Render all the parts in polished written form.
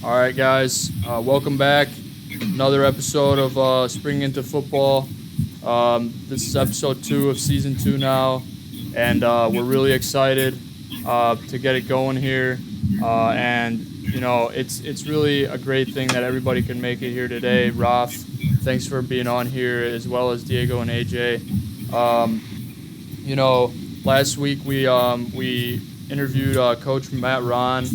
All right, guys, welcome back. Another episode of Spring into Football. This is episode 2 of season 2 now, and we're really excited to get it going here. And it's really a great thing that everybody can make it here today. Raf, thanks for being on here, as well as Diego and AJ. Um, you know, Last week we interviewed Coach Matt Ron,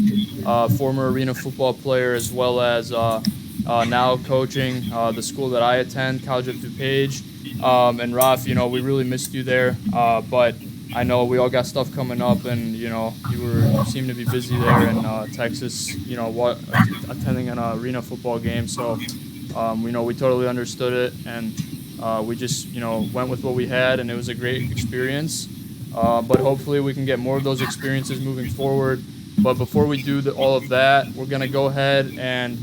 former arena football player, as well as now coaching the school that I attend, College of DuPage. And Raf, we really missed you there, but I know we all got stuff coming up, and you seem to be busy there in Texas. Attending an arena football game. So we totally understood it, and we just went with what we had, and it was a great experience. But hopefully we can get more of those experiences moving forward. But before we do all of that, we're going to go ahead and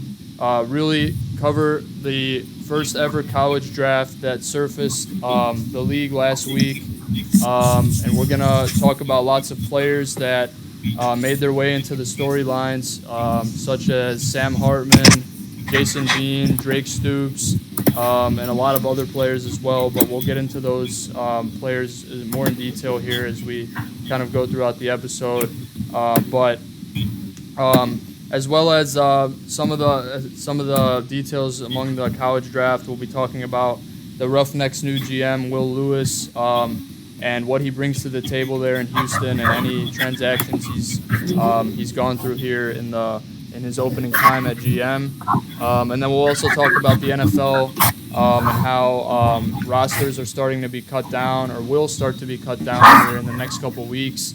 really cover the first ever college draft that surfaced the league last week. And we're going to talk about lots of players that made their way into the storylines, such as Sam Hartman, Jason Bean, Drake Stoops, and a lot of other players as well. But we'll get into those players more in detail here as we kind of go throughout the episode. But as well as some of the details among the college draft, we'll be talking about the Roughnecks' new GM, Will Lewis, and what he brings to the table there in Houston, and any transactions he's gone through here in his opening time at GM. And then we'll also talk about the NFL and how rosters are starting to be cut down, or will start to be cut down here in the next couple weeks.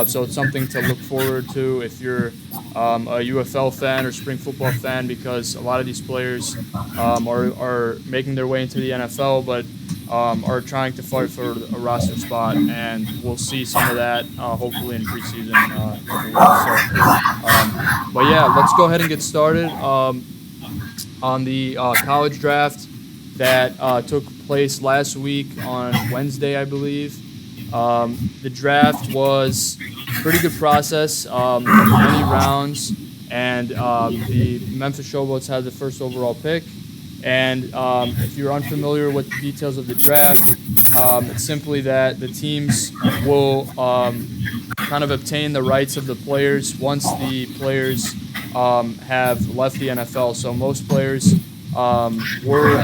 So it's something to look forward to if you're a UFL fan or spring football fan, because a lot of these players are making their way into the NFL, but are trying to fight for a roster spot, and we'll see some of that hopefully in preseason. But yeah, let's go ahead and get started on the college draft that took place last week on Wednesday, I believe. The draft was a pretty good process, many rounds, and the Memphis Showboats had the first overall pick. And if you're unfamiliar with the details of the draft, it's simply that the teams will kind of obtain the rights of the players once the players have left the NFL. So most players were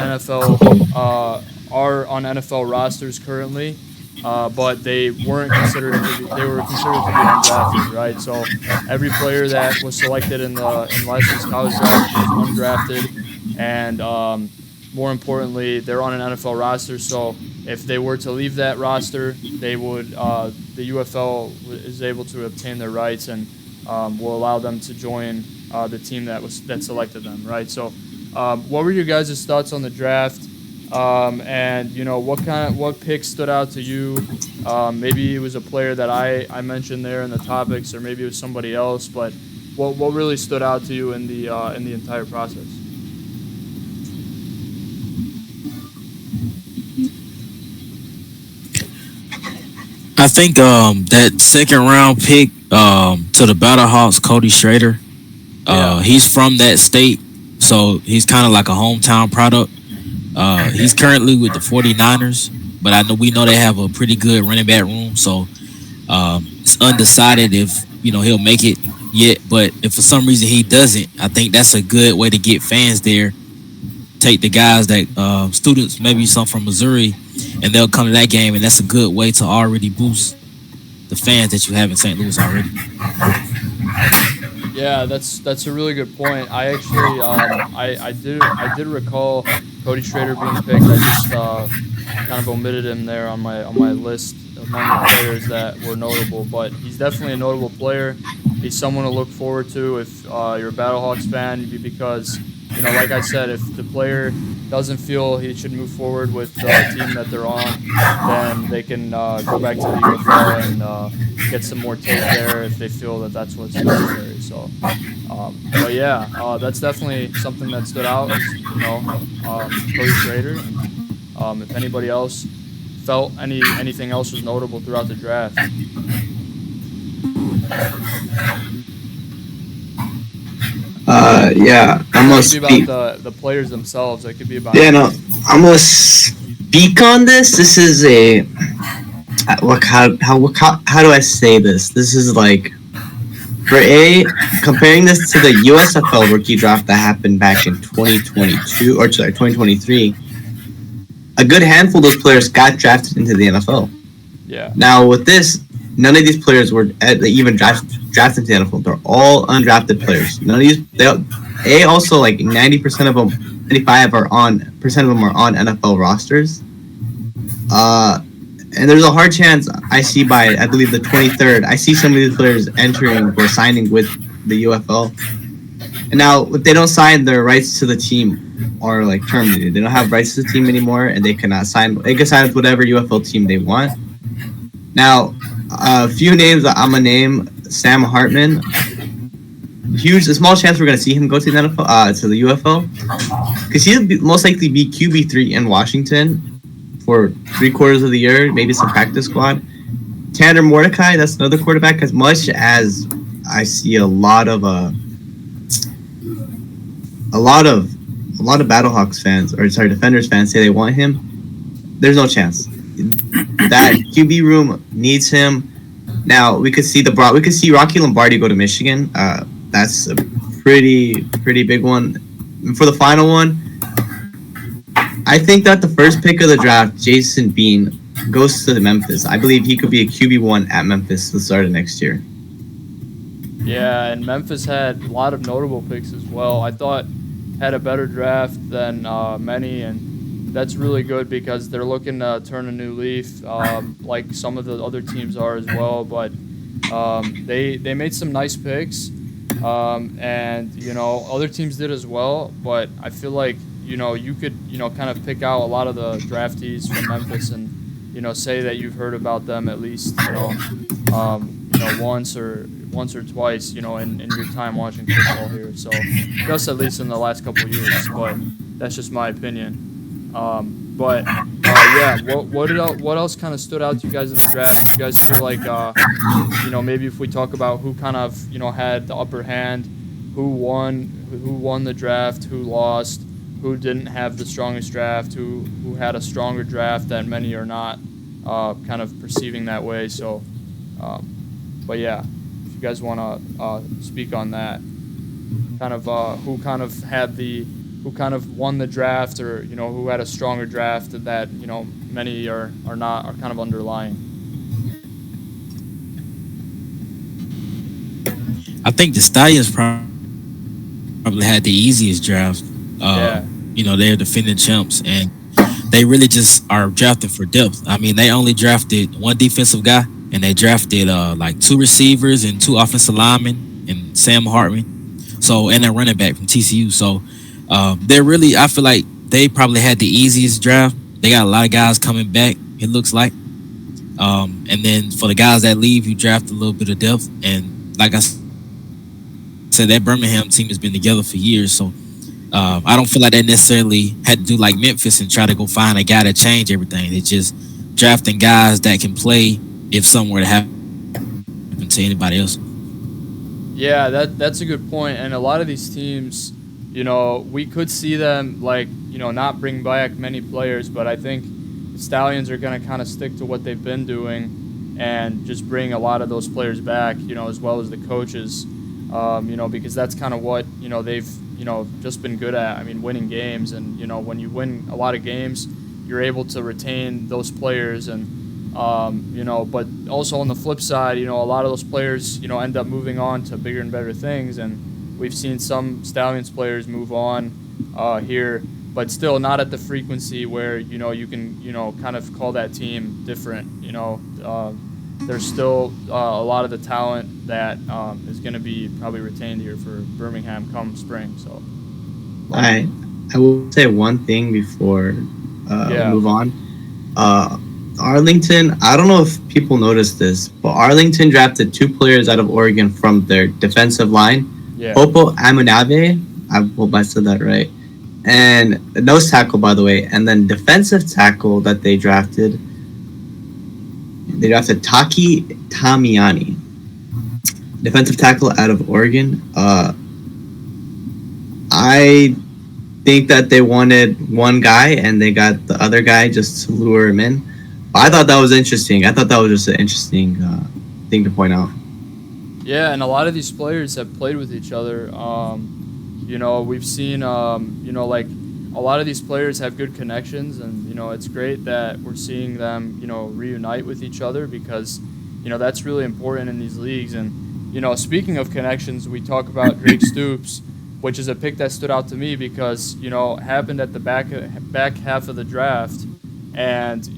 are on NFL rosters currently, but they weren't considered they were considered to be undrafted, right? So every player that was selected in last year's college draft was undrafted. And more importantly, they're on an NFL roster. So if they were to leave that roster, they would the UFL is able to obtain their rights and will allow them to join the team that selected them, right? So what were your guys' thoughts on the draft? And what pick stood out to you? Maybe it was a player that I mentioned there in the topics, or maybe it was somebody else. But what really stood out to you in the entire process? I think that second round pick to the Battlehawks, Cody Schrader. He's from that state, so he's kind of like a hometown product. He's currently with the 49ers, but we know they have a pretty good running back room, so it's undecided if he'll make it yet. But if for some reason he doesn't, I think that's a good way to get fans there. Take the guys that students, maybe some from Missouri, and they'll come to that game, and that's a good way to already boost the fans that you have in St. Louis already. Yeah, that's a really good point. I actually I did recall Cody Schrader being picked. I just kind of omitted him there on my list among the players that were notable, but he's definitely a notable player. He's someone to look forward to if you're a Battlehawks fan, because like I said, if the player doesn't feel he should move forward with the team that they're on, then they can go back to the UFL and get some more tape there if they feel that that's what's necessary. So, but yeah, that's definitely something that stood out. Cody Schrader. And, if anybody else felt anything else was notable throughout the draft. Yeah, I'm It gonna could be about speak. the players themselves. It could be about Yeah, anything. no, I'm gonna speak on this. This is a what? How do I say this? This is like for a comparing this to the USFL rookie draft that happened back in 2022 or sorry 2023. A good handful of those players got drafted into the NFL. Yeah. Now with this, none of these players were even drafted into the NFL. They're all undrafted players. None of these. They also like 90% of them, 95 are on percent of them are on NFL rosters. Uh, and there's a hard chance I see by I believe the 23rd. I see some of these players entering or signing with the UFL. And now if they don't sign, their rights to the team are like terminated. They don't have rights to the team anymore, and they cannot sign. They can sign with whatever UFL team they want. Now, a few names that I'm gonna name: Sam Hartman. A small chance we're gonna see him go to the NFL, to the UFL, because he'll most likely be QB3 in Washington for 3 quarters of the year, maybe some practice squad. Tanner Mordecai, that's another quarterback. As much as I see a lot of Battlehawks fans or sorry Defenders fans say they want him, there's no chance. That QB room needs him. Now we could see Rocky Lombardi go to Michigan. That's a pretty big one. And for the final one, I think that the first pick of the draft, Jason Bean, goes to the Memphis. I believe he could be a QB1 at Memphis at the start of next year. Yeah, and Memphis had a lot of notable picks as well. I thought had a better draft than many, and that's really good because they're looking to turn a new leaf, like some of the other teams are as well. But they made some nice picks, and other teams did as well. But I feel like you could kind of pick out a lot of the draftees from Memphis and say that you've heard about them at least once or twice in your time watching football here. So just at least in the last couple of years, but that's just my opinion. But yeah, what else kind of stood out to you guys in the draft? Do you guys feel like maybe if we talk about who kind of had the upper hand, who won the draft, who lost, who didn't have the strongest draft, who had a stronger draft that many are not kind of perceiving that way. So, but yeah, if you guys want to speak on that, kind of who kind of won the draft, or who had a stronger draft that many are kind of underlying. I think the Stallions probably had the easiest draft. Yeah. They're defending champs, and they really just are drafting for depth. I mean, they only drafted one defensive guy, and they drafted like 2 receivers and 2 offensive linemen, and Sam Hartman. So, and a running back from TCU. So, they're really. I feel like they probably had the easiest draft. They got a lot of guys coming back. It looks like. And then for the guys that leave, you draft a little bit of depth. And like I said, that Birmingham team has been together for years. So I don't feel like they necessarily had to do like Memphis and try to go find a guy to change everything. It's just drafting guys that can play if something were to happen to anybody else. Yeah, that's a good point. And a lot of these teams, we could see them not bring back many players, but I think the Stallions are going to kind of stick to what they've been doing and just bring a lot of those players back, as well as the coaches, because that's kind of what, they've, just been good at. I mean, winning games. And, when you win a lot of games, you're able to retain those players. And, but also on the flip side, a lot of those players, end up moving on to bigger and better things. And we've seen some Stallions players move on here, but still not at the frequency where, you can, kind of call that team different. There's still a lot of the talent that is going to be probably retained here for Birmingham come spring. So, I will say one thing before we move on. Arlington, I don't know if people noticed this, but Arlington drafted 2 players out of Oregon from their defensive line. Yeah. Popo Amunave, I hope I said that right, and nose tackle, by the way, and then defensive tackle that they drafted Taki Tamiani, defensive tackle out of Oregon. I think that they wanted one guy and they got the other guy just to lure him in. I thought that was interesting. I thought that was just an interesting thing to point out. Yeah, and a lot of these players have played with each other. We've seen, like a lot of these players have good connections, and it's great that we're seeing them, reunite with each other because, that's really important in these leagues. And speaking of connections, we talk about Drake Stoops, which is a pick that stood out to me because happened at the back half of the draft, and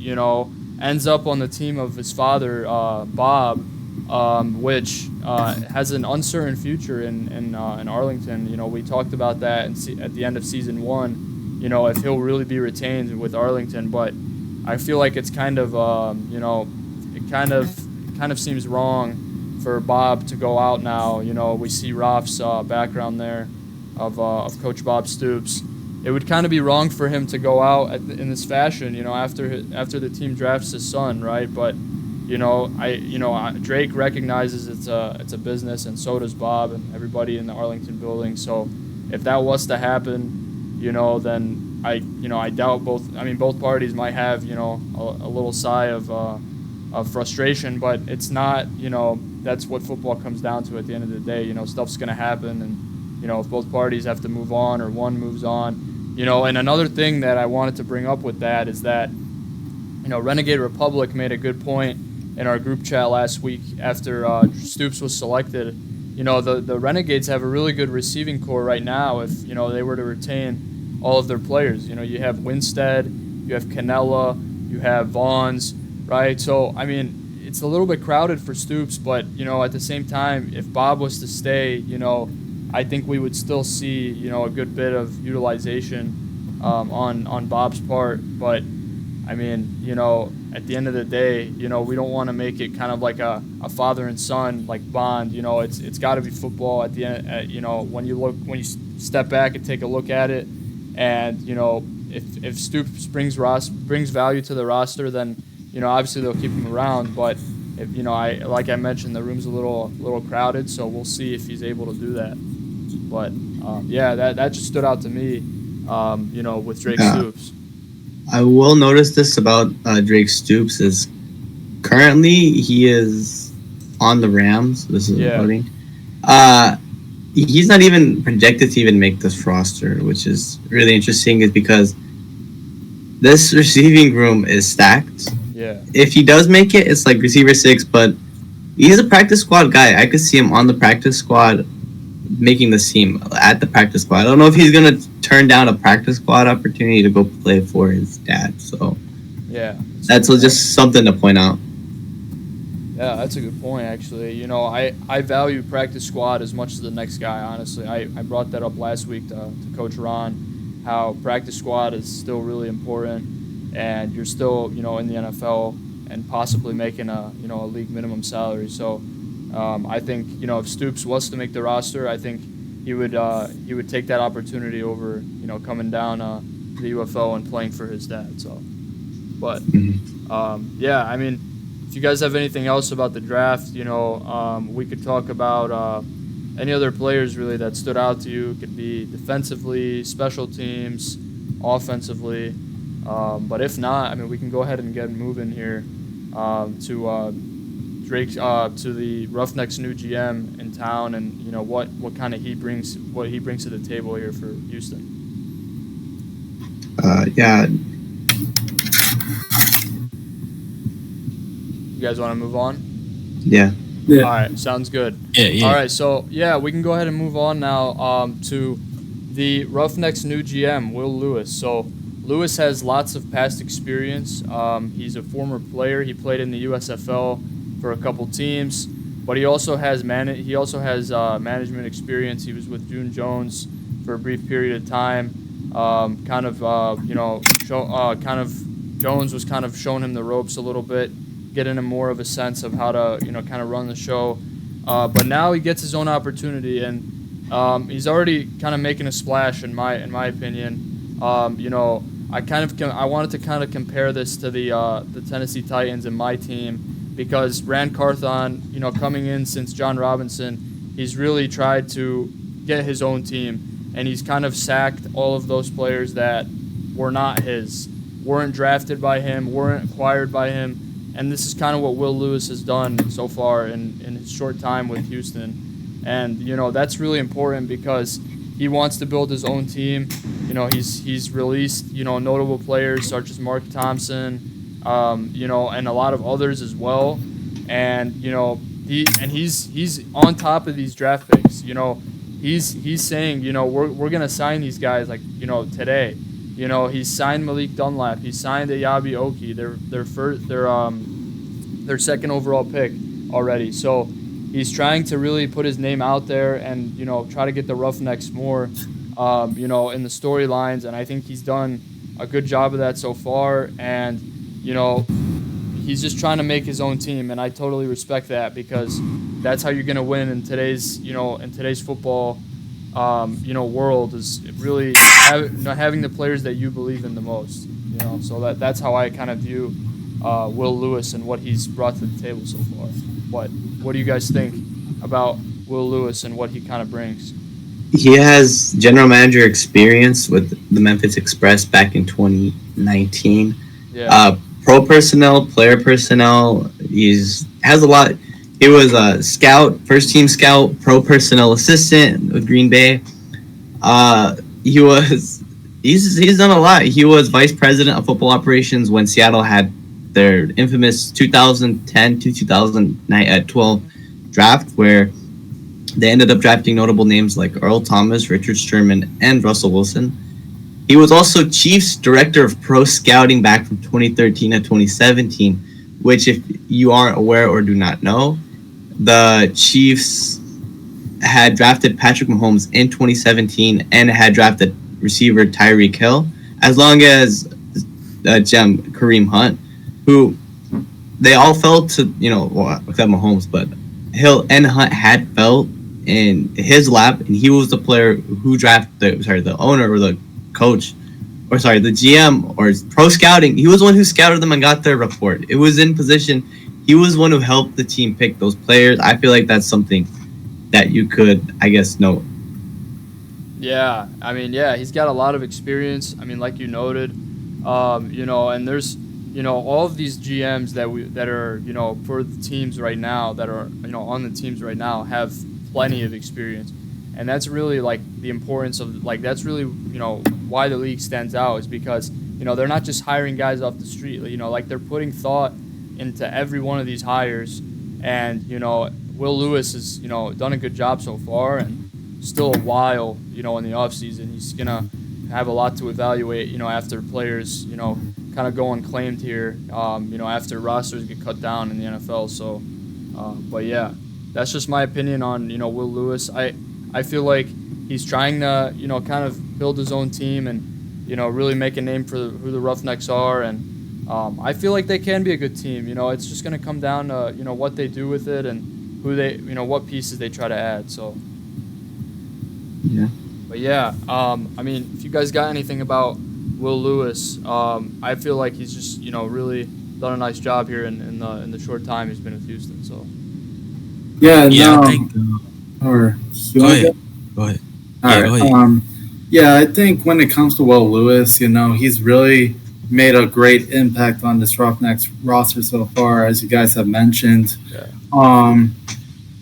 ends up on the team of his father, Bob, which has an uncertain future in Arlington. We talked about that at the end of season 1. If he'll really be retained with Arlington, but I feel like it's kind of it kind of seems wrong for Bob to go out now. We see Roth's background there of Coach Bob Stoops. It would kind of be wrong for him to go out in this fashion, after the team drafts his son, right? But Drake recognizes it's a business, and so does Bob and everybody in the Arlington building. So if that was to happen, then I doubt both parties might have a little sigh of frustration, but it's not that's what football comes down to at the end of the day. Stuff's gonna happen, and if both parties have to move on or one moves on. And another thing that I wanted to bring up with that is that, Renegade Republic made a good point in our group chat last week after Stoops was selected. The Renegades have a really good receiving core right now if, they were to retain all of their players. You have Winstead, you have Canella, you have Vaughns, right? So, it's a little bit crowded for Stoops, but, at the same time, if Bob was to stay, I think we would still see, a good bit of utilization on Bob's part. But, at the end of the day, we don't want to make it kind of like a father and son like bond. It's got to be football at the end. When you step back and take a look at it, and if Stoops brings value to the roster, then obviously they'll keep him around. But if like I mentioned, the room's a little crowded, so we'll see if he's able to do that. But that just stood out to me, with Drake Stoops. I will notice this about Drake Stoops is currently he is on the Rams. This is voting. He's not even projected to even make this roster, which is really interesting, is because this receiving room is stacked. Yeah. If he does make it, it's like receiver 6, but he's a practice squad guy. I could see him on the practice squad making the team at the practice squad. I don't know if he's going to turn down a practice squad opportunity to go play for his dad. So yeah, that's just something to point out. Yeah, that's a good point, actually. I value practice squad as much as the next guy, honestly. I brought that up last week to Coach Ron, how practice squad is still really important, and you're still, in the NFL and possibly making a league minimum salary. So I think, if Stoops was to make the roster, I think he would take that opportunity over, coming down to the UFL and playing for his dad. So, but if you guys have anything else about the draft, we could talk about any other players really that stood out to you. It could be defensively, special teams, offensively. But if not, we can go ahead and get moving here to Drake, to the Roughnecks' new GM in town, and what kind of he brings to the table here for Houston. You guys want to move on? Yeah. All right, sounds good. Yeah. All right, so we can go ahead and move on now to the Roughnecks' new GM, Will Lewis. So Lewis has lots of past experience. He's a former player. He played in the USFL for a couple teams, but he also has management experience. He was with June Jones for a brief period of time. Jones was kind of showing him the ropes a little bit, getting him more of a sense of how to, kind of run the show. But now he gets his own opportunity, and he's already kind of making a splash in my opinion. I wanted to kind of compare this to the Tennessee Titans and my team, because Rand Carthon, coming in since John Robinson, he's really tried to get his own team. and he's kind of sacked all of those players that were not his, weren't drafted by him, weren't acquired by him, and this is kind of what Will Lewis has done so far in his short time with Houston, and that's really important because he wants to build his own team. He's released notable players such as Mark Thompson, and a lot of others as well, and he's on top of these draft picks. He's saying we're gonna sign these guys like today. He's signed Malik Dunlap. He signed Ayabi Oki. Their second overall pick already. So he's trying to really put his name out there and try to get the Roughnecks more in the storylines. And I think he's done a good job of that so far. And he's just trying to make his own team, and I totally respect that because that's how you're gonna win in today's football world, is really having the players that you believe in the most. So that's how I kind of view Will Lewis and what he's brought to the table so far. What do you guys think about Will Lewis and what he kind of brings? He has general manager experience with the Memphis Express back in 2019. Yeah. Pro personnel, player personnel. Has a lot. He was a scout, first team scout, pro personnel assistant with Green Bay. He's done a lot. He was vice president of football operations when Seattle had their infamous 2010 to 2012 draft, where they ended up drafting notable names like Earl Thomas, Richard Sherman, and Russell Wilson. He was also Chiefs Director of Pro Scouting back from 2013 to 2017, which, if you aren't aware or do not know, the Chiefs had drafted Patrick Mahomes in 2017 and had drafted receiver Tyreek Hill, as long as gem Kareem Hunt, who they all fell to, except Mahomes, but Hill and Hunt had fell in his lap, and he was the player who drafted, the owner or the coach, or the GM or pro scouting. He was the one who scouted them and got their report. It was in position. He was one who helped the team pick those players. I feel like that's something that you could, I guess, note. Yeah, he's got a lot of experience. Like you noted, and there's, all of these GMs that are, for the teams right now, that are, on the teams right now, have plenty of experience. And that's really the importance of that's really why the league stands out, is because they're not just hiring guys off the street. They're putting thought into every one of these hires, and Will Lewis has done a good job so far, and still a while in the off season. He's gonna have a lot to evaluate after players kind of go unclaimed here after rosters get cut down in the NFL. So but yeah, that's just my opinion on Will Lewis. I feel like he's trying to, kind of build his own team and, really make a name for who the Roughnecks are. And I feel like they can be a good team. It's just going to come down to, what they do with it and who they, what pieces they try to add. So, yeah. But yeah, if you guys got anything about Will Lewis, I feel like he's just, really done a nice job here in the short time he's been with Houston. So. Yeah, I think. Or Go ahead. All Yeah, right. go ahead. I think when it comes to Will Lewis, he's really made a great impact on this Roughnecks roster so far, as you guys have mentioned. Yeah.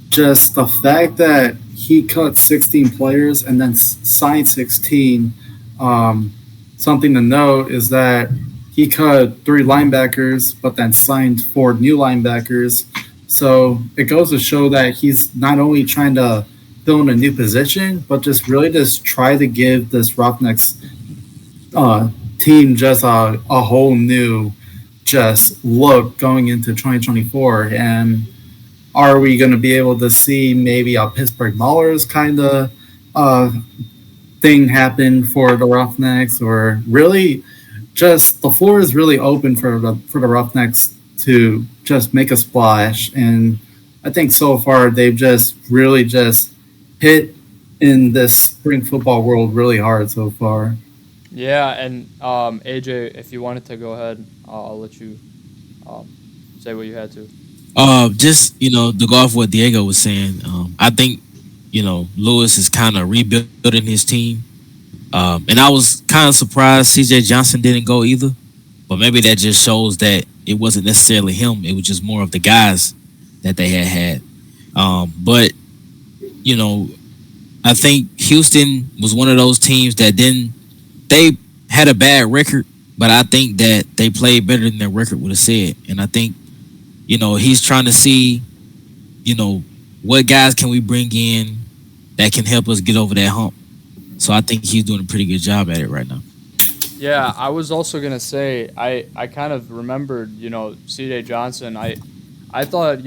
Just the fact that he cut 16 players and then signed 16. Something to note is that he cut 3 linebackers, but then signed 4 new linebackers. So it goes to show that he's not only trying to fill in a new position, but just try to give this Roughnecks team just a whole new just look going into 2024. And are we going to be able to see maybe a Pittsburgh Maulers kind of thing happen for the Roughnecks, or really just the floor is really open for the Roughnecks to just make a splash? And I think so far they've just really just hit in this spring football world really hard so far. Yeah, and AJ, if you wanted to go ahead, I'll let you say what you had to. Just to go off what Diego was saying, I think Lewis is kind of rebuilding his team. And I was kind of surprised CJ Johnson didn't go either. But maybe that just shows that it wasn't necessarily him. It was just more of the guys that they had. But, I think Houston was one of those teams that they had a bad record, but I think that they played better than their record would have said. And I think, he's trying to see, what guys can we bring in that can help us get over that hump. So I think he's doing a pretty good job at it right now. Yeah, I was also gonna say I kind of remembered C.J. Johnson. I thought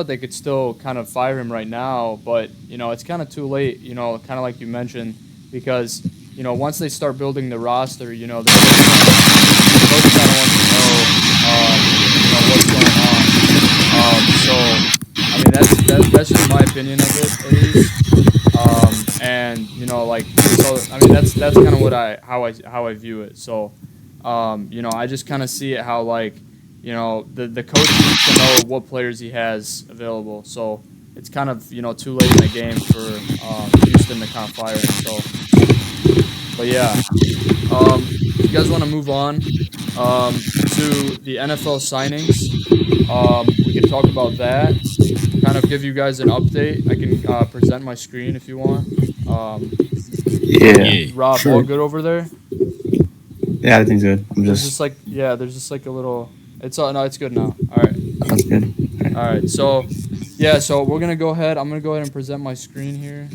they could still kind of fire him right now, but it's kind of too late. Kind of like you mentioned, because once they start building the roster, the coach kind of wants to know what's going on. So I mean that's just my opinion of it at least. And so I mean that's kind of how I view it. So I just kind of see it how the coach needs to know what players he has available. So it's kind of too late in the game for Houston to kind of fire him. So, but yeah, you guys want to move on to the NFL signings? We can talk about that. Kind of give you guys an update. I can present my screen if you want. Yeah. Rob, Sure. all good over there? Yeah, everything's good. There's just like a little. No, it's good now. All right. That's good. All right. So we're gonna go ahead. I'm gonna go ahead and present my screen here.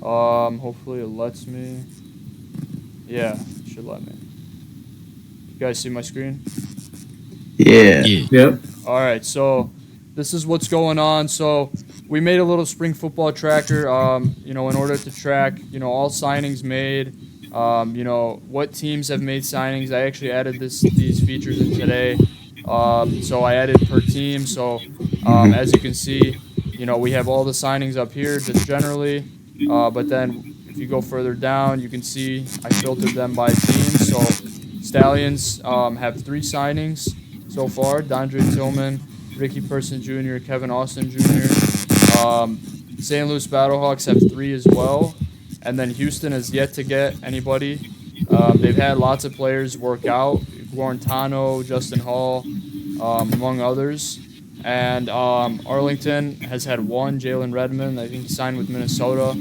Hopefully it lets me. Yeah, it should let me. You guys see my screen? Yeah. Yep. All right. So this is what's going on. So we made a little spring football tracker. In order to track, all signings made. What teams have made signings. I actually added these features in today. So I added per team. So as you can see, we have all the signings up here just generally. But then if you go further down, you can see I filtered them by team. So Stallions have 3 signings so far: Dondre Tillman, Ricky Person Jr., Kevin Austin Jr. St. Louis Battlehawks have 3 as well. And then Houston has yet to get anybody. They've had lots of players work out: Guarantano, Justin Hall, among others. And Arlington has had 1, Jalen Redmond. I think he signed with Minnesota.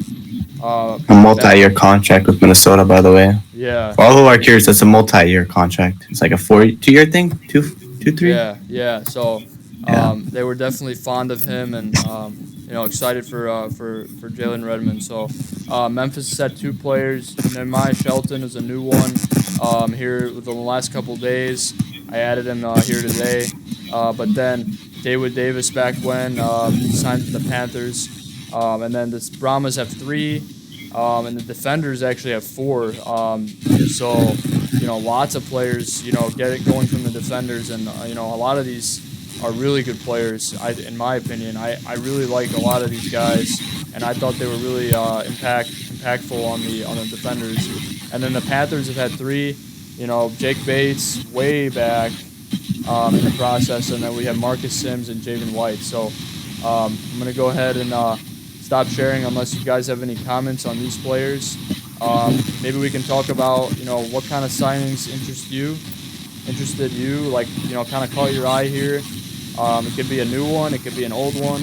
A multi-year contract with Minnesota, by the way. Yeah. For all who are curious, that's a multi-year contract. It's like a 2-year thing? 3? Yeah. So they were definitely fond of him and excited for Jalen Redmond. So Memphis has had 2 players. Nehemiah Shelton is a new one here within the last couple days. I added him here today. But then David Davis back when he signed with the Panthers. And then the Brahmas have 3. And the Defenders actually have 4. So lots of players going from the Defenders, and a lot of these are really good players. In my opinion, I really like a lot of these guys, and I thought they were really impactful on the Defenders. And then the Panthers have had 3. Jake Bates way back in the process, and then we have Marcus Sims and Javen White. So I'm gonna go ahead and stop sharing unless you guys have any comments on these players. Maybe we can talk about what kind of signings interested you, like kind of caught your eye here. It could be a new one, it could be an old one.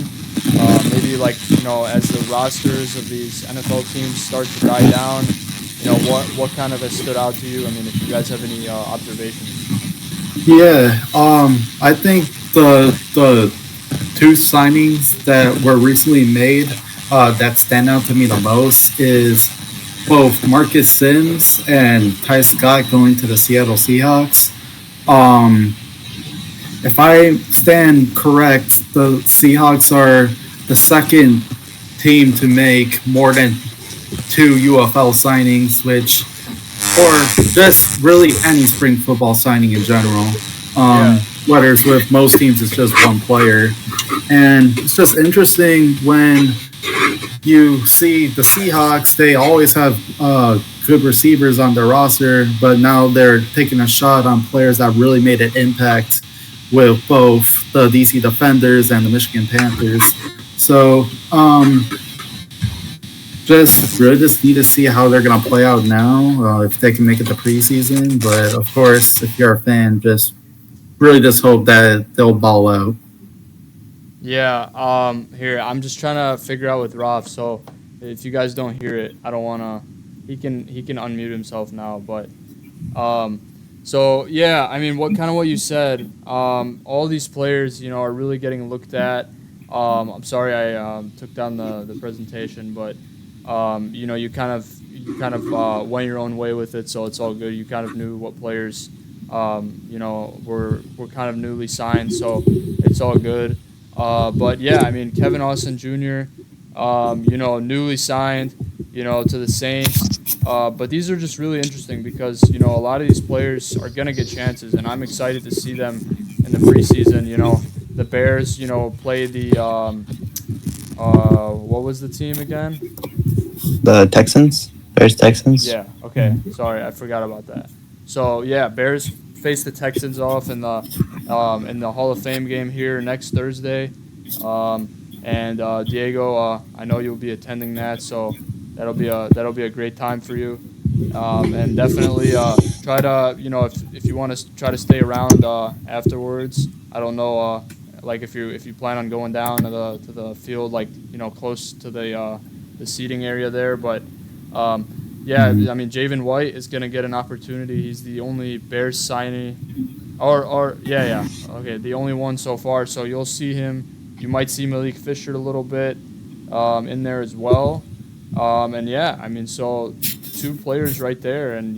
Maybe as the rosters of these NFL teams start to die down, what kind of has stood out to you? I mean, if you guys have any observations. Yeah. I think the 2 signings that were recently made that stand out to me the most is both Marcus Sims and Ty Scott going to the Seattle Seahawks. If I stand correct, the Seahawks are the second team to make more than 2 UFL signings, or just really any spring football signing in general. Whether it's with most teams, it's just 1 player. And it's just interesting when you see the Seahawks, they always have good receivers on their roster, but now they're taking a shot on players that really made an impact with both the DC Defenders and the Michigan Panthers. So just need to see how they're gonna play out now. If they can make it to preseason, but of course, if you're a fan, just really just hope that they'll ball out. Yeah. Here I'm just trying to figure out with Roth. So if you guys don't hear it, I don't wanna. He can unmute himself now, but um, so yeah, I mean, what you said. All these players, are really getting looked at. I'm sorry I took down the presentation, but you kind of went your own way with it, so it's all good. You kind of knew what players, were kind of newly signed, so it's all good. But yeah, I mean, Kevin Austin Jr., newly signed, to the Saints. But these are just really interesting because a lot of these players are gonna get chances, and I'm excited to see them in the preseason. The Bears, play the what was the team again? The Texans, Bears Texans. Yeah. Okay. Sorry, I forgot about that. So yeah, Bears face the Texans off in the Hall of Fame game here next Thursday. And Diego, I know you'll be attending that, so that'll be a great time for you. And definitely try to if you want to try to stay around afterwards. I don't know like if you plan on going down to the field, like close to the seating area there, but yeah, I mean, Javen White is gonna get an opportunity. He's the only Bears signee, or yeah, okay, the only one so far. So you'll see him. You might see Malik Fisher a little bit in there as well. And yeah, I mean, so two players right there, and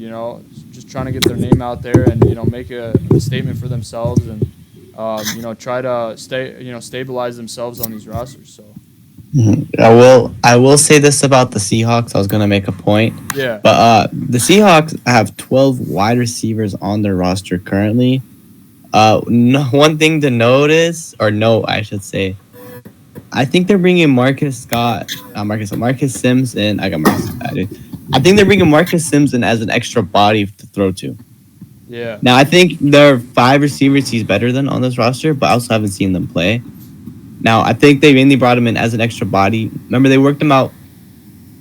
just trying to get their name out there and make a statement for themselves and try to stabilize themselves on these rosters. So. I will say this about the Seahawks. I was gonna make a point. Yeah. But the Seahawks have 12 wide receivers on their roster currently. One thing to notice, or no, I should say, I think they're bringing Marcus Sims in. I got Marcus. I think they're bringing Marcus Sims in as an extra body to throw to. Yeah. Now I think there are 5 receivers he's better than on this roster, but I also haven't seen them play. Now, I think they mainly brought him in as an extra body. Remember, they worked him out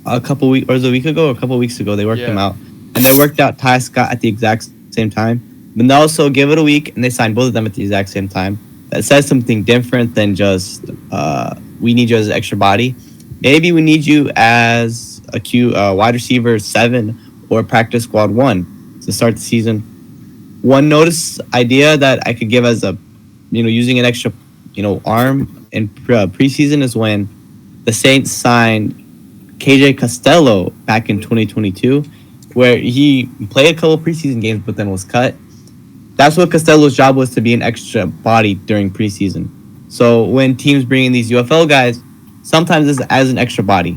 a couple weeks, or was it a week ago or a couple weeks ago? They worked him out. And they worked out Ty Scott at the exact same time. But they also give it a week, and they signed both of them at the exact same time. That says something different than just, we need you as an extra body. Maybe we need you as a wide receiver 7 or practice squad 1 to start the season. One notice idea that I could give as a, using an extra, arm in preseason is when the Saints signed KJ Costello back in 2022, where he played a couple preseason games but then was cut. That's what Costello's job was, to be an extra body during preseason. So when teams bring in these UFL guys, sometimes it's as an extra body.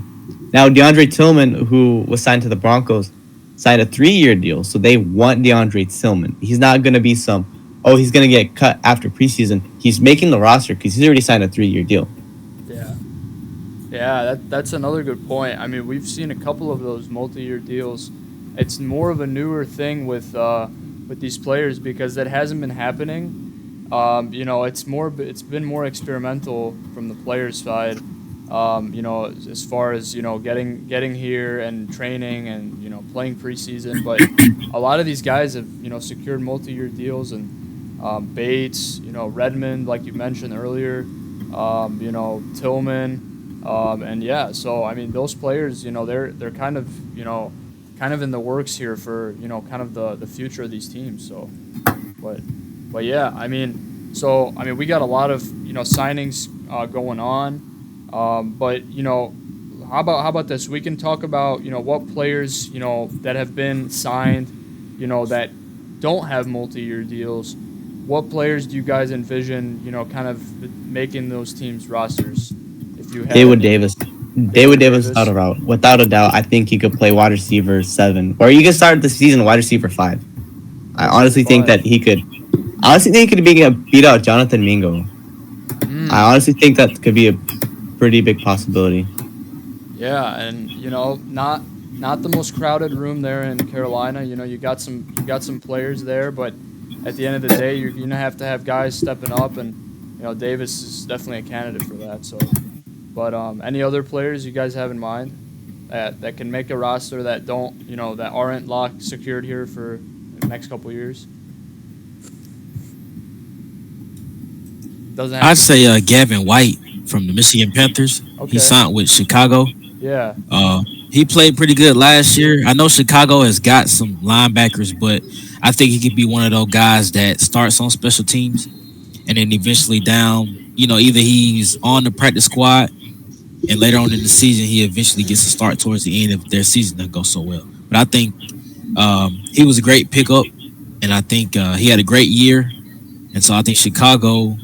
Now, DeAndre Tillman, who was signed to the Broncos, signed a 3-year deal, so they want DeAndre Tillman. He's not going to be he's going to get cut after preseason. He's making the roster because he's already signed a 3-year deal. Yeah, that's another good point. I mean, we've seen a couple of those multi-year deals. It's more of a newer thing with these players because that hasn't been happening. It's been more experimental from the players' side. As far as getting here and training and playing preseason, but a lot of these guys have secured multi-year deals, and Bates, Redmond, like you mentioned earlier, Tillman, and yeah. So I mean, those players, they're kind of in the works here for kind of the future of these teams. So, but yeah, I mean, we got a lot of signings going on, but how about this? We can talk about what players that have been signed, that don't have multi-year deals. What players do you guys envision, kind of making those teams rosters? If you have David Davis, without a doubt, I think he could play wide receiver 7, or you can start the season wide receiver 5. I honestly think that he could. I honestly think he could beat out Jonathan Mingo. I honestly think that could be a pretty big possibility. Yeah, and not the most crowded room there in Carolina. You got some players there, but at the end of the day, you're gonna have to have guys stepping up, and Davis is definitely a candidate for that. So, but any other players you guys have in mind? that can make a roster that don't that aren't locked secured here for the next couple years? Doesn't have I'd to say Gavin White from the Michigan Panthers. Okay. He signed with Chicago. Yeah. He played pretty good last year. I know Chicago has got some linebackers, but I think he could be one of those guys that starts on special teams and then eventually down. Either he's on the practice squad and later on in the season he eventually gets a start towards the end if their season doesn't go so well. But I think he was a great pickup, and I think he had a great year, and so I think Chicago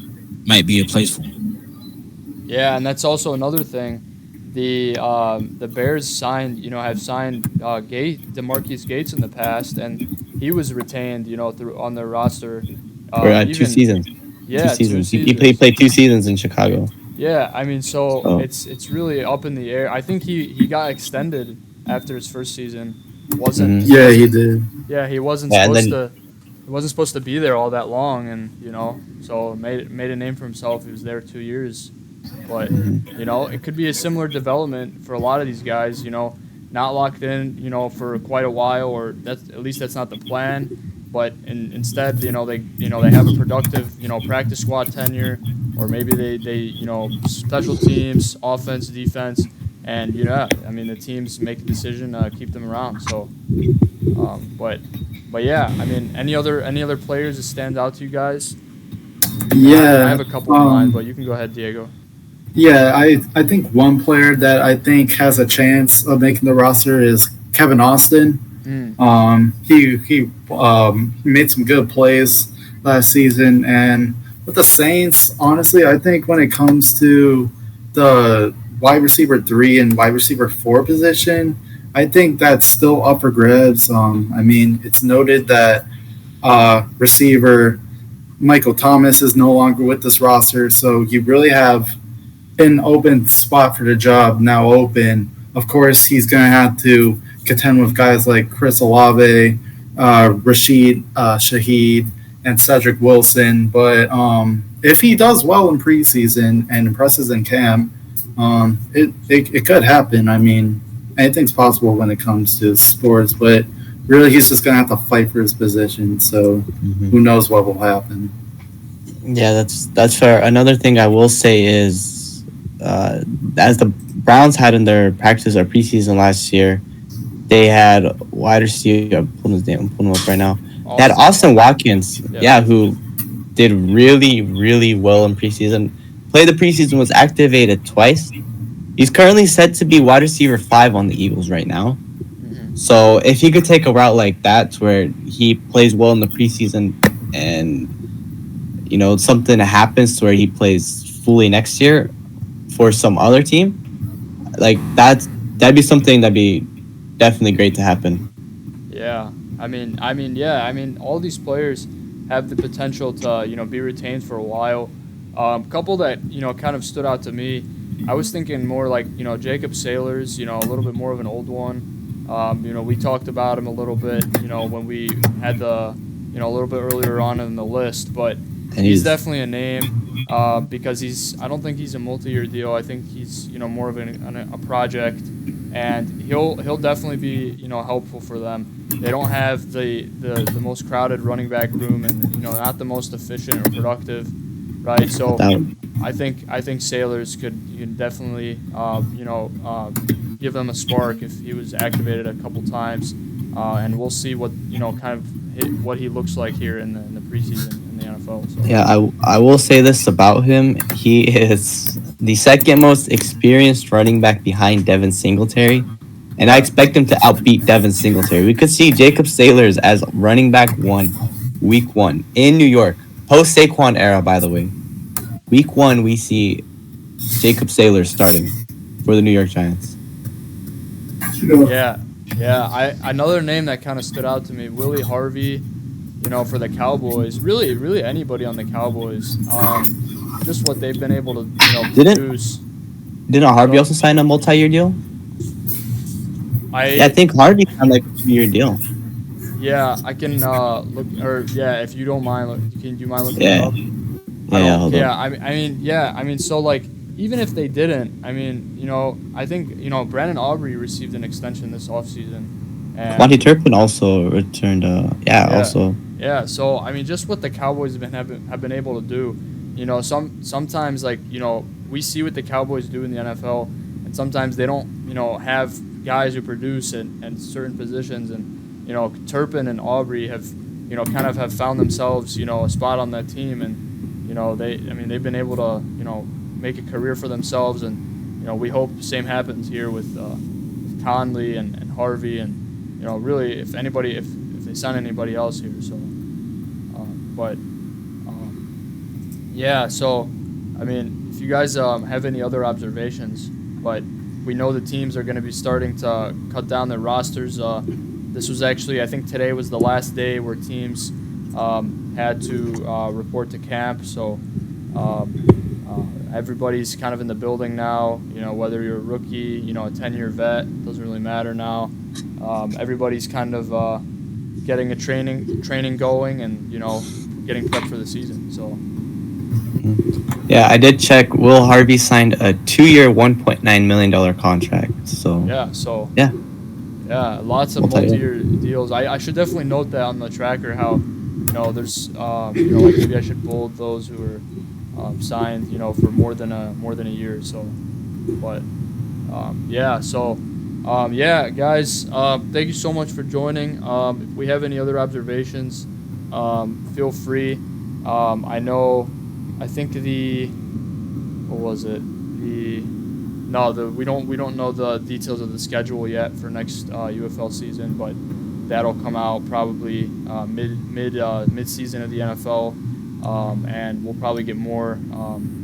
might be a place for him. Yeah, and that's also another thing. The Bears have signed DeMarcus Gates in the past, and he was retained through on their roster. For 2 seasons. Yeah, 2 seasons. He played 2 seasons in Chicago. Yeah, I mean, so it's really up in the air. I think he got extended after his first season. Wasn't Mm-hmm. Yeah, he did. Yeah, he wasn't supposed to be there all that long, and so made a name for himself. He was there 2 years, but it could be a similar development for a lot of these guys. Not locked in, for quite a while, or that's not the plan. But instead, they have a productive, practice squad tenure, or maybe they special teams, offense, defense, and the teams make a decision to keep them around. So, but yeah, I mean, any other players that stand out to you guys? Yeah, I have a couple in mind, but you can go ahead, Diego. Yeah, I think one player that I think has a chance of making the roster is Kevin Austin. He made some good plays last season, and with the Saints, honestly, I think when it comes to the wide receiver 3 and wide receiver 4 position, I think that's still up for grabs. I mean, it's noted that receiver Michael Thomas is no longer with this roster, so you really have an open spot for the job now open. Of course, he's going to have to contend with guys like Chris Olave, Rashid Shaheed, and Cedric Wilson. But if he does well in preseason and impresses in camp, it could happen. I mean, anything's possible when it comes to sports, but really he's just going to have to fight for his position. So who knows what will happen. Yeah, that's fair. Another thing I will say is, as the Browns had in their practice or preseason last year, they had wide receiver. I'm pulling his name. I'm pulling him up right now. They had Austin Watkins, who did really, really well in preseason. Played the preseason, was activated twice. He's currently set to be wide receiver 5 on the Eagles right now. So if he could take a route like that, to where he plays well in the preseason, and something happens to where he plays fully next year for some other team, like that'd be something that'd be definitely great to happen. Yeah, I mean, all these players have the potential to be retained for a while. Couple that kind of stood out to me. I was thinking more like Jacob Sailors, a little bit more of an old one. We talked about him a little bit, when we had a little bit earlier on in the list, but he's definitely a name. Because I don't think he's a multi-year deal. I think he's more of a project, and he'll definitely be helpful for them. They don't have the most crowded running back room, and not the most efficient or productive, right? So I think Sailors could definitely give them a spark if he was activated a couple times, and we'll see what what he looks like here in the preseason. NFL, so. Yeah, I will say this about him. He is the second most experienced running back behind Devin Singletary, and I expect him to outbeat Devin Singletary. We could see Jacob Sailors as running back 1, week 1 in New York, post Saquon era, by the way. Week 1, we see Jacob Sailors starting for the New York Giants. Yeah. Another name that kind of stood out to me, Willie Harvey. For the Cowboys, really anybody on the Cowboys, just what they've been able to produce. Didn't Harvey also sign a multi-year deal? I think Harvey signed like a 2-year deal. Yeah, I can look, or if you don't mind, do you mind looking it up? Yeah, hold on. I mean, so like even if they didn't, I mean, I think Brandon Aubrey received an extension this offseason, and Monty Turpin also returned. Yeah, yeah, also. yeah. So I mean, just what the Cowboys have been able to do. Sometimes like we see what the Cowboys do in the NFL, and sometimes they don't have guys who produce in certain positions, and Turpin and Aubrey have kind of have found themselves a spot on that team, and they've been able to make a career for themselves, and we hope the same happens here with Conley and Harvey, and really if they sign anybody else here. So, yeah. So, I mean, if you guys have any other observations, but we know the teams are going to be starting to cut down their rosters. This was actually, I think today was the last day where teams had to report to camp. So everybody's kind of in the building now. Whether you're a rookie, a 10-year vet, doesn't really matter now. Everybody's kind of getting a training going, and getting prepped for the season. So. Yeah, I did check. Will Harvey signed a 2-year, $1.9 million contract. So yeah. So yeah, lots of multi-year deals. I should definitely note that on the tracker how there's like maybe I should bold those who are signed for more than a year. So, but yeah. So yeah, guys. Thank you so much for joining. If we have any other observations, feel free. I think what was it? We don't know the details of the schedule yet for next UFL season, but that'll come out probably mid season of the NFL, and we'll probably get more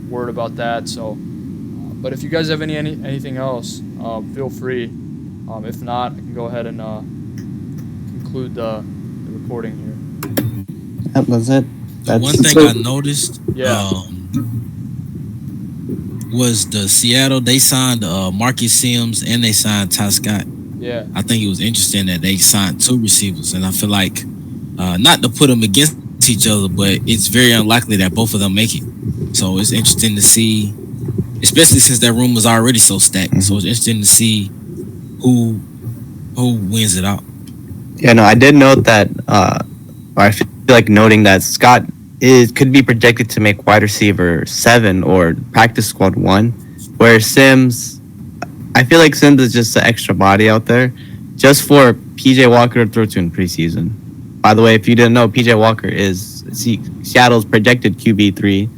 word about that. So, but if you guys have anything else, feel free. If not, I can go ahead and conclude the recording here. that was it. One thing I noticed, Yeah. Was the Seattle. They signed Marcus Sims and they signed Ty Scott. Yeah. I think it was interesting that they signed two receivers, and I feel like not to put them against each other, but it's very unlikely that both of them make it. So it's interesting to see, especially since that room was already so stacked. Mm-hmm. So it's interesting to see who wins it out. Yeah, no, I did note that. I feel like noting that Scott could be projected to make wide receiver 7 or practice squad 1, where Sims, I feel like Sims is just an extra body out there, just for PJ Walker to throw to in preseason. By the way, if you didn't know, PJ Walker is Seattle's projected QB3.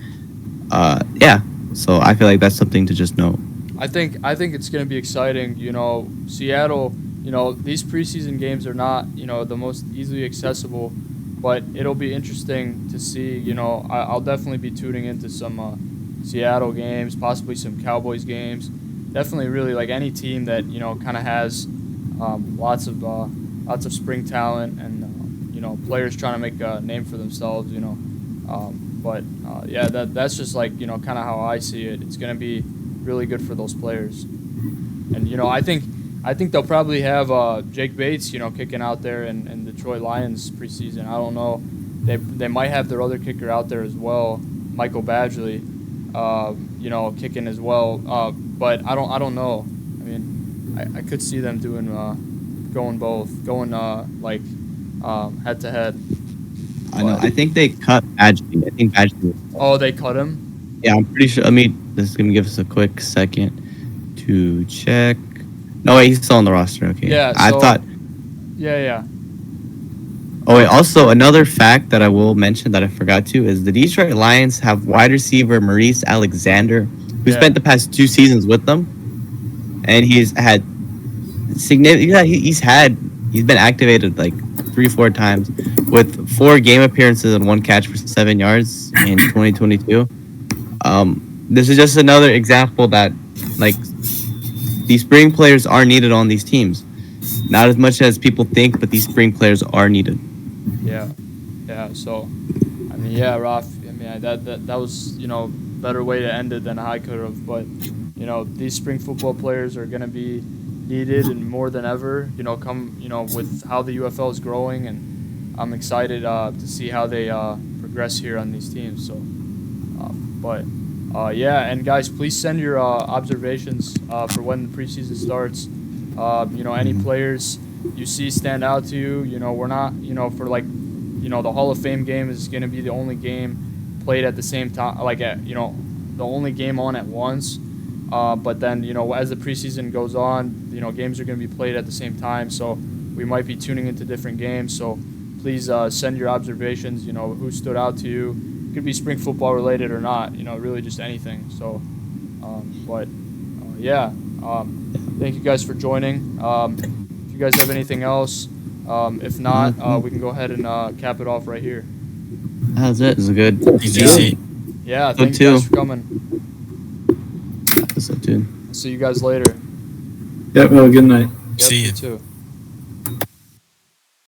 Yeah, so I feel like that's something to just note. I think it's going to be exciting. Seattle. These preseason games are not the most easily accessible. But it'll be interesting to see. I'll definitely be tuning into some Seattle games, possibly some Cowboys games. Definitely, really like any team that kind of has lots of spring talent and players trying to make a name for themselves. But yeah, that's just like kind of how I see it. It's gonna be really good for those players, and I think they'll probably have Jake Bates, kicking out there in Detroit Lions preseason. I don't know. They might have their other kicker out there as well, Michael Badgley, kicking as well. But I don't know. I mean, I could see them going head to head. I know. I think they cut Badgley. I think Badgley. Oh, they cut him? Yeah, I'm pretty sure. This is gonna give us a quick second to check. No, wait, he's still on the roster. Okay. Yeah. I thought. Yeah. Oh, wait. Also, another fact that I will mention that I forgot to is the Detroit Lions have wide receiver Maurice Alexander, who spent the past 2 seasons with them, and he's had significant. Yeah, he's been activated like 3-4 times with 4 game appearances and 1 catch for 7 yards in 2022. This is just another example that like. These spring players are needed on these teams. Not as much as people think, but these spring players are needed. Yeah. So, I mean, yeah, Raf. I mean, that was better way to end it than I could have. But these spring football players are going to be needed and more than ever. With how the UFL is growing, and I'm excited to see how they progress here on these teams. So, but Yeah, and guys, please send your observations for when the preseason starts. Any players you see stand out to you. We're not, for like, the Hall of Fame game is going to be the only game played at the same time, like the only game on at once. But then, as the preseason goes on, games are going to be played at the same time. So we might be tuning into different games. So please send your observations, who stood out to you. It could be spring football related or not, really just anything. So, thank you guys for joining. If you guys have anything else, if not, we can go ahead and cap it off right here. That's it. This is good. Yeah, thank you guys for coming. Episode 2. See you guys later. Yep, have a good night. Yep, See you you. too.